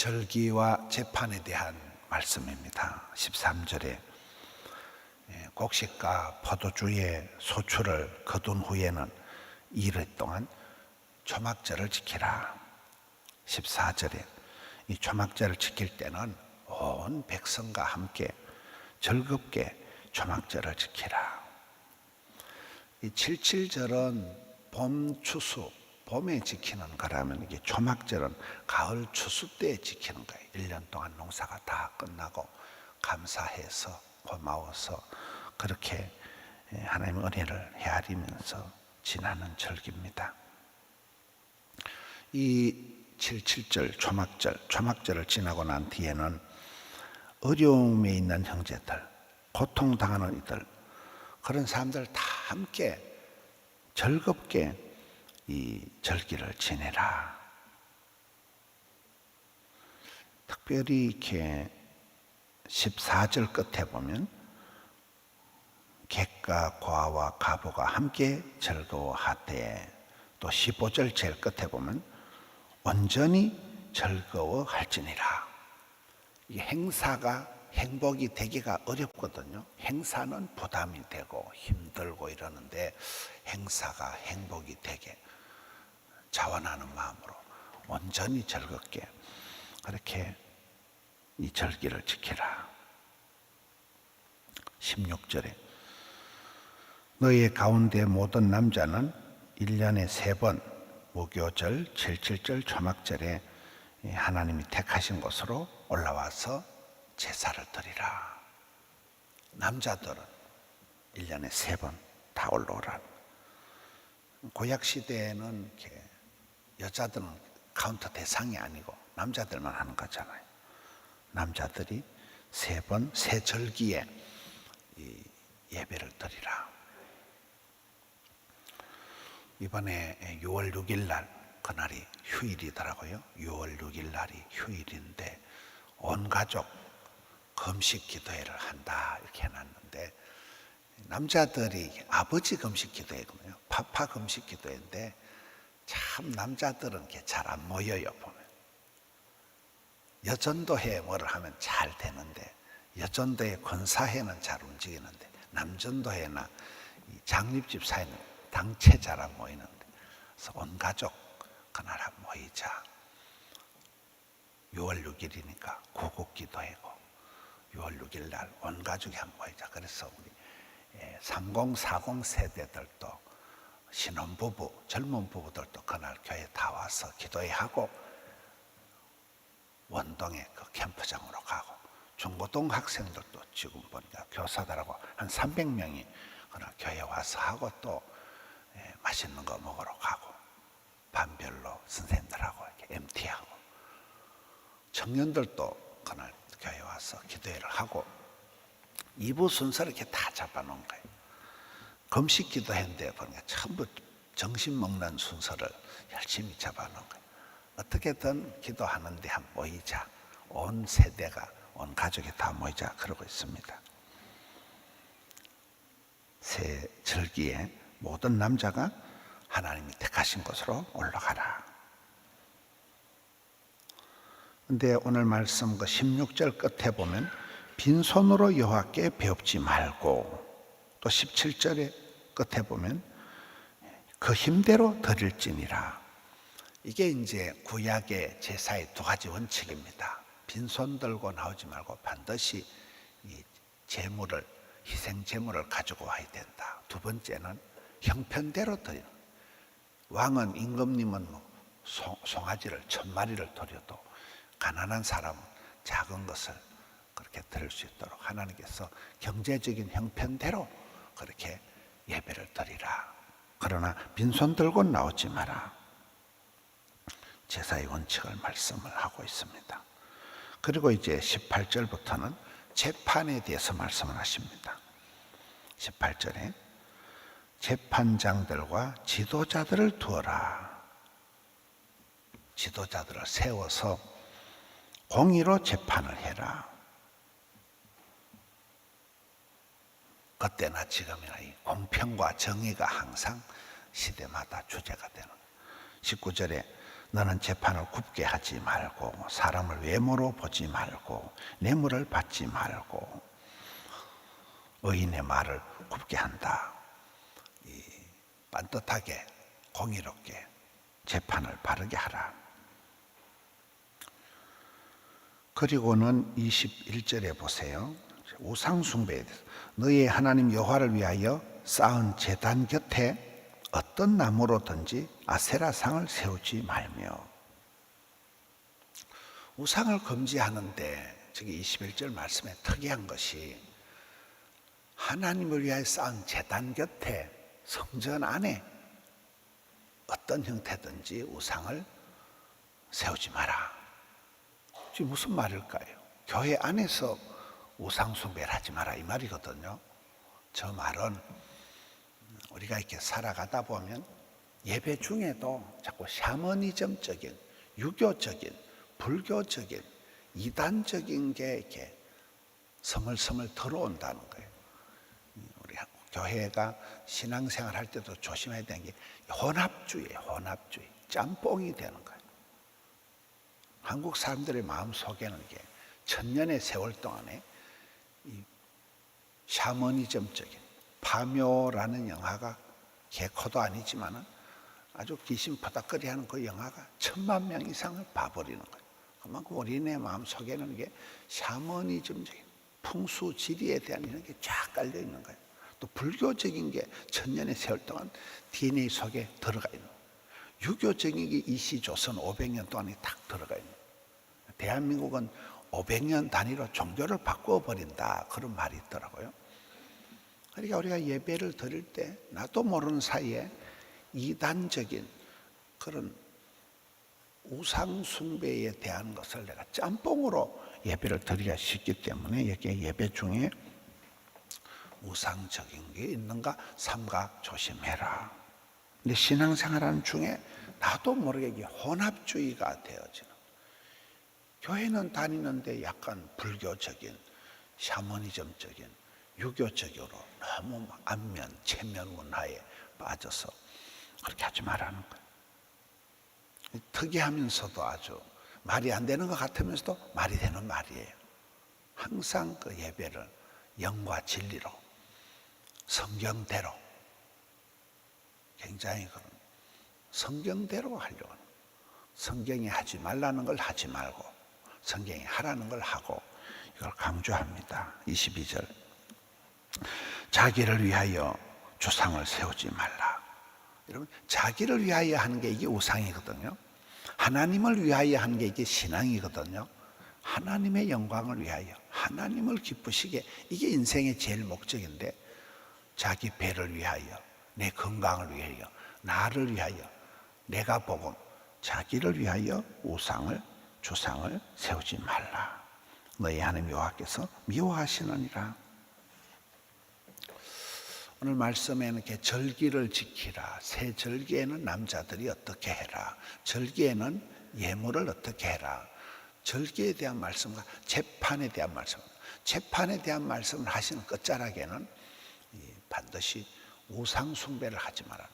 절기와 재판에 대한 말씀입니다. 13절에 곡식과 포도주의 소출을 거둔 후에는 이틀 동안 초막절을 지키라. 14절에 이 초막절을 지킬 때는 온 백성과 함께 즐겁게 초막절을 지키라. 이 77절은 봄 추수, 봄에 지키는 거라면 이게 초막절은 가을 추수 때 지키는 거예요. 1년 동안 농사가 다 끝나고 감사해서 고마워서 그렇게 하나님의 은혜를 헤아리면서 지나는 절기입니다. 이 77절 초막절을 지나고 난 뒤에는 어려움에 있는 형제들, 고통당하는 이들, 그런 사람들 다 함께 즐겁게 이 절기를 지내라. 특별히 이렇게 14절 끝에 보면 객과 고아와 가부가 함께 즐거워하되, 또 15절 제일 끝에 보면 온전히 즐거워할지니라. 이 행사가 행복이 되기가 어렵거든요. 행사는 부담이 되고 힘들고 이러는데 행사가 행복이 되게 자원하는 마음으로 온전히 즐겁게 그렇게 이 절기를 지키라. 16절에 너희의 가운데 모든 남자는 1년에 3번 무교절, 77절, 초막절에 하나님이 택하신 곳으로 올라와서 제사를 드리라. 남자들은 1년에 3번 다 올라오라. 구약시대에는 이렇게 여자들은 카운트 대상이 아니고 남자들만 하는 거잖아요. 남자들이 3번 세 절기에 이 예배를 드리라. 이번에 6월 6일 날 그날이 휴일이더라고요. 6월 6일 날이 휴일인데 온 가족 금식 기도회를 한다 이렇게 해놨는데, 남자들이 아버지 금식 기도회거든요. 파파 금식 기도회인데 참 남자들은 잘 안 모여요. 보면 여전도회 뭐를 하면 잘 되는데, 여전도회 권사회는 잘 움직이는데 남전도회나 장립집 사회는 당체 잘 안 모이는데, 그래서 온 가족 그날 한번 모이자. 6월 6일이니까 구국 기도회고 6월 6일 날 온 가족이 한번 모이자. 그래서 우리 30, 40 세대들도 신혼부부, 젊은 부부들도 그날 교회 다 와서 기도회하고 원동에 그 캠프장으로 가고, 중고등 학생들도 지금 보니까 교사들하고 한 300명이 그날 교회 와서 하고, 또 맛있는 거 먹으러 가고, 반별로 선생님들하고 이렇게 MT하고, 청년들도 그날 교회 와서 기도회를 하고, 2부 순서를 이렇게 다 잡아놓은 거예요. 금식 기도회인데 보니까 전부 정신 먹는 순서를 열심히 잡아놓은 거예요. 어떻게든 기도하는데 한번 모이자. 온 세대가, 온 가족이 다 모이자 그러고 있습니다. 새 절기에 모든 남자가 하나님이 택하신 곳으로 올라가라. 근데 오늘 말씀 그 16절 끝에 보면 빈손으로 여호와께 배웁지 말고, 또 17절의 끝에 보면 그 힘대로 드릴지니라. 이게 이제 구약의 제사의 2가지 원칙입니다. 빈손 들고 나오지 말고 반드시 이 제물을, 희생 제물을 가지고 와야 된다. 2번째는 형편대로 드리는. 왕은, 임금님은 송아지를 1000마리를 드려도 가난한 사람은 작은 것을 그렇게 드릴 수 있도록 하나님께서 경제적인 형편대로 그렇게 예배를 드리라. 그러나 빈손 들고 나오지 마라. 제사의 원칙을 말씀을 하고 있습니다. 그리고 이제 18절부터는 재판에 대해서 말씀을 하십니다. 18절에 재판장들과 지도자들을 두어라. 지도자들을 세워서 공의로 재판을 해라. 그때나 지금이나 이 공평과 정의가 항상 시대마다 주제가 되는. 19절에 너는 재판을 굽게 하지 말고 사람을 외모로 보지 말고 뇌물을 받지 말고 의인의 말을 굽게 한다. 반듯하게 공의롭게 재판을 바르게 하라. 그리고는 21절에 보세요. 우상숭배에 대해서 너희 하나님 여호와를 위하여 쌓은 제단 곁에 어떤 나무로든지 아세라상을 세우지 말며. 우상을 금지하는데 저기 21절 말씀에 특이한 것이 하나님을 위하여 쌓은 제단 곁에 성전 안에 어떤 형태든지 우상을 세우지 마라. 지금 무슨 말일까요? 교회 안에서 우상 숭배를 하지 마라 이 말이거든요. 저 말은 우리가 이렇게 살아가다 보면 예배 중에도 자꾸 샤머니즘적인, 유교적인, 불교적인, 이단적인 게 이렇게 서물서물 들어온다는 거예요. 우리 교회가 신앙생활 할 때도 조심해야 되는 게 혼합주의예요. 혼합주의. 짬뽕이 되는 거예요. 한국 사람들의 마음속에는 이게 천년의 세월 동안에 이 샤머니즘적인 파묘라는 영화가 개코도 아니지만은 아주 귀신 퍼닥거리하는 그 영화가 1000만 명 이상을 봐버리는 거예요. 그만큼 우리네 마음속에는 이게 샤머니즘적인 풍수지리에 대한 이런 게 쫙 깔려 있는 거예요. 또 불교적인 게 천년의 세월 동안 DNA 속에 들어가 있는 거예요. 유교적인 게 이시조선 500년 동안에 딱 들어가 있는 거예요. 대한민국은 500년 단위로 종교를 바꿔버린다 그런 말이 있더라고요. 그러니까 우리가 예배를 드릴 때 나도 모르는 사이에 이단적인 그런 우상숭배에 대한 것을 내가 짬뽕으로 예배를 드리기가 쉽기 때문에 여기에 예배 중에 우상적인 게 있는가 삼가 조심해라. 근데 신앙생활하는 중에 나도 모르게 이게 혼합주의가 되어지는, 교회는 다니는데 약간 불교적인, 샤머니즘적인, 유교적으로 너무 안면, 체면 문화에 빠져서 그렇게 하지 말라는 거예요. 특이하면서도 아주 말이 안 되는 것 같으면서도 말이 되는 말이에요. 항상 그 예배를 영과 진리로, 성경대로, 굉장히 그런 성경대로 하려고 하는 거예요. 성경이 하지 말라는 걸 하지 말고 성경이 하라는 걸 하고, 이걸 강조합니다. 22절. 자기를 위하여 주상을 세우지 말라. 여러분, 자기를 위하여 하는 게 이게 우상이거든요. 하나님을 위하여 하는 게 이게 신앙이거든요. 하나님의 영광을 위하여, 하나님을 기쁘시게, 이게 인생의 제일 목적인데, 자기 배를 위하여, 내 건강을 위하여, 나를 위하여, 내가 복음, 자기를 위하여 우상을, 주상을 세우지 말라. 너희 하나님 여호와께서 미워하시느니라. 오늘 말씀에는 이렇게 절기를 지키라. 새 절기에는 남자들이 어떻게 해라. 절기에는 예물을 어떻게 해라. 절기에 대한 말씀과 재판에 대한 말씀. 재판에 대한 말씀을 하시는 끝자락에는 반드시 우상 숭배를 하지 마라.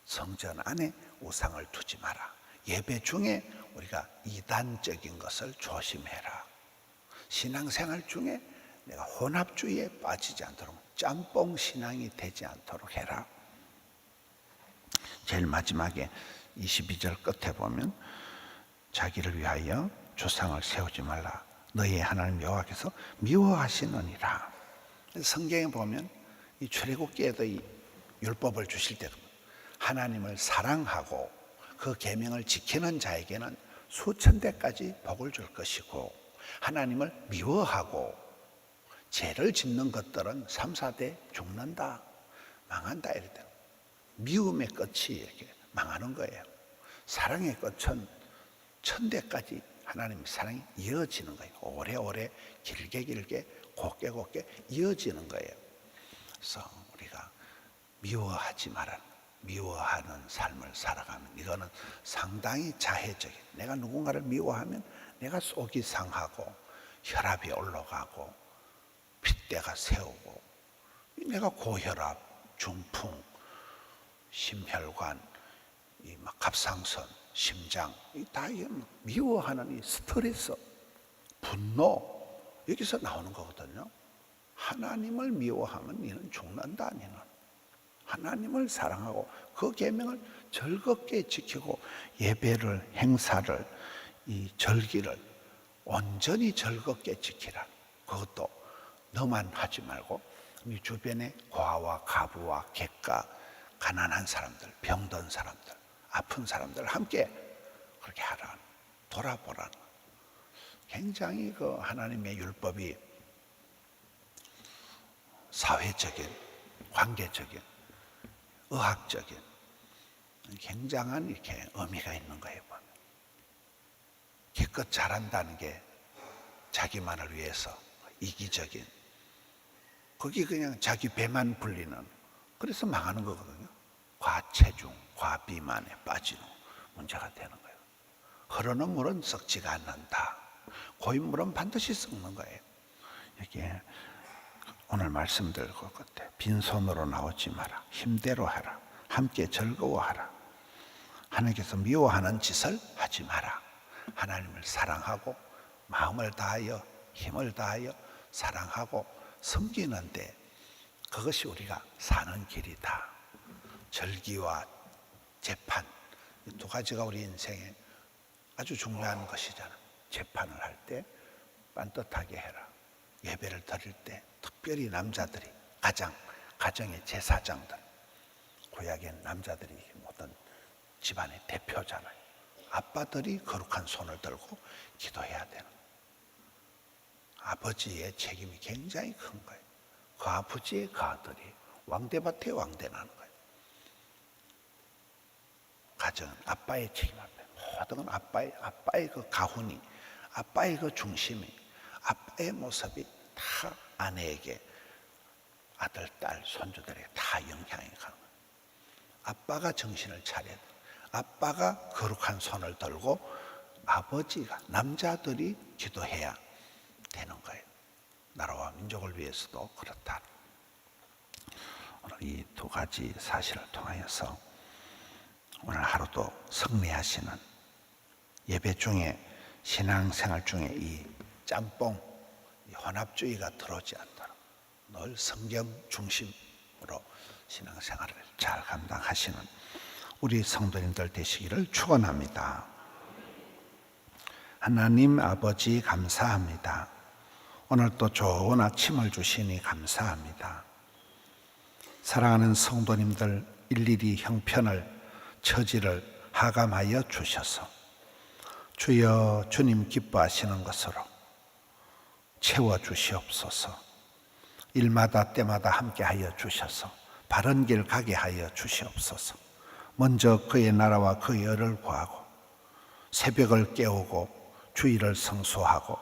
성전 안에 우상을 두지 마라. 예배 중에 우리가 이단적인 것을 조심해라. 신앙생활 중에 내가 혼합주의에 빠지지 않도록, 짬뽕 신앙이 되지 않도록 해라. 제일 마지막에 22절 끝에 보면 자기를 위하여 주상을 세우지 말라. 너희 하나님 여호와께서 미워하시느니라. 성경에 보면 이 출애굽기에도 이 율법을 주실 때도 하나님을 사랑하고 그 계명을 지키는 자에게는 수천 대까지 복을 줄 것이고, 하나님을 미워하고 죄를 짓는 것들은 3, 4대 죽는다, 망한다 이랬다. 미움의 끝이 이렇게 망하는 거예요. 사랑의 끝은 1000대까지 하나님의 사랑이 이어지는 거예요. 오래오래 길게 곱게 이어지는 거예요. 그래서 우리가 미워하지 말아라. 미워하는 삶을 살아가는, 이거는 상당히 자해적인, 내가 누군가를 미워하면 내가 속이 상하고 혈압이 올라가고 핏대가 세우고, 내가 고혈압, 중풍, 심혈관, 이 막 갑상선 심장, 다 미워하는 이 스트레스, 분노, 여기서 나오는 거거든요. 하나님을 미워하면 너는 죽는다. 너는 하나님을 사랑하고 그 계명을 즐겁게 지키고 예배를, 행사를, 이 절기를 온전히 즐겁게 지키라. 그것도 너만 하지 말고 네 주변에 고아와 가부와 객가, 가난한 사람들, 병든 사람들, 아픈 사람들 함께 그렇게 하라. 돌아보라. 굉장히 그 하나님의 율법이 사회적인, 관계적인, 의학적인 굉장한 이렇게 의미가 있는 거예요. 기껏 잘한다는 게 자기만을 위해서 이기적인, 거기 그냥 자기 배만 불리는, 그래서 망하는 거거든요. 과체중, 과비만에 빠지는 문제가 되는 거예요. 흐르는 물은 썩지가 않는다. 고인 물은 반드시 썩는 거예요. 이게 오늘 말씀드릴 것 같아. 빈손으로 나오지 마라. 힘대로 하라. 함께 즐거워하라. 하나님께서 미워하는 짓을 하지 마라. 하나님을 사랑하고 마음을 다하여 힘을 다하여 사랑하고 섬기는데 그것이 우리가 사는 길이다. 절기와 재판, 이 두 가지가 우리 인생에 아주 중요한 것이잖아. 재판을 할 때 반듯하게 해라. 예배를 드릴 때 특별히 남자들이 가정의 제사장들, 구약의 남자들이 모든 집안의 대표잖아요. 아빠들이 거룩한 손을 들고 기도해야 되는 거예요. 아버지의 책임이 굉장히 큰 거예요. 그 아버지의 그 아들이 왕대밭에 왕대나는 거예요. 가정은 아빠의 책임 앞에 모든 건 아빠의 그 가훈이, 아빠의 그 중심이, 아빠의 모습이 다 아내에게, 아들, 딸, 손주들에게 다 영향이 가는 거예요. 아빠가 정신을 차려야 돼요. 아빠가 거룩한 손을 들고 아버지가, 남자들이 기도해야 되는 거예요. 나라와 민족을 위해서도 그렇다. 오늘 이 두 가지 사실을 통하여서 오늘 하루도 승리하시는, 예배 중에, 신앙생활 중에 이 짬뽕, 이 혼합주의가 들어오지 않도록 늘 성경 중심으로 신앙생활을 잘 감당하시는 우리 성도님들 되시기를 축원합니다. 하나님 아버지 감사합니다. 오늘 또 좋은 아침을 주시니 감사합니다. 사랑하는 성도님들 일일이 형편을, 처지를 하감하여 주셔서 주여 주님 기뻐하시는 것으로 채워주시옵소서. 일마다 때마다 함께하여 주셔서 바른 길 가게 하여 주시옵소서. 먼저 그의 나라와 그의 의를 구하고 새벽을 깨우고 주일을 성수하고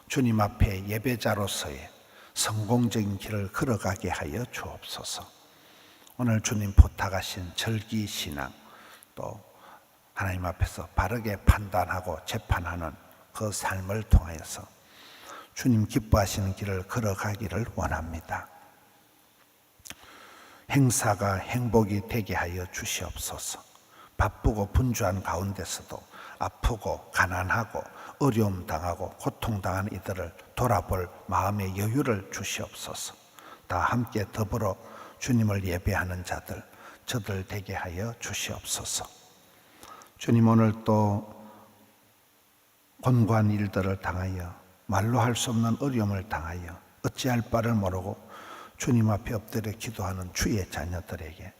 주님 앞에 예배자로서의 성공적인 길을 걸어가게 하여 주옵소서. 오늘 주님 부탁하신 절기신앙, 또 하나님 앞에서 바르게 판단하고 재판하는 그 삶을 통하여서 주님 기뻐하시는 길을 걸어가기를 원합니다. 행사가 행복이 되게 하여 주시옵소서. 바쁘고 분주한 가운데서도 아프고 가난하고 어려움 당하고 고통당한 이들을 돌아볼 마음의 여유를 주시옵소서. 다 함께 더불어 주님을 예배하는 자들, 저들 되게 하여 주시옵소서. 주님, 오늘 또 곤고한 일들을 당하여 말로 할 수 없는 어려움을 당하여 어찌할 바를 모르고 주님 앞에 엎드려 기도하는 주의 자녀들에게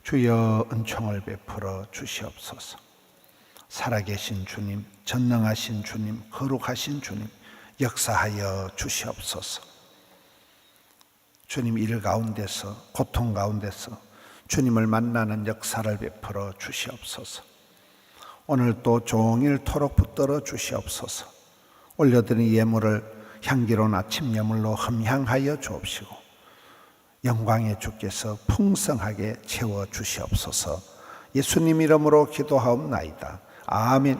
주여 은총을 베풀어 주시옵소서. 살아계신 주님, 전능하신 주님, 거룩하신 주님, 역사하여 주시옵소서. 주님 일 가운데서, 고통 가운데서 주님을 만나는 역사를 베풀어 주시옵소서. 오늘 또 종일토록 붙들어 주시옵소서. 올려드린 예물을 향기로운 아침 예물로 흠향하여 주옵시고 영광의 주께서 풍성하게 채워 주시옵소서. 예수님 이름으로 기도하옵나이다. 아멘.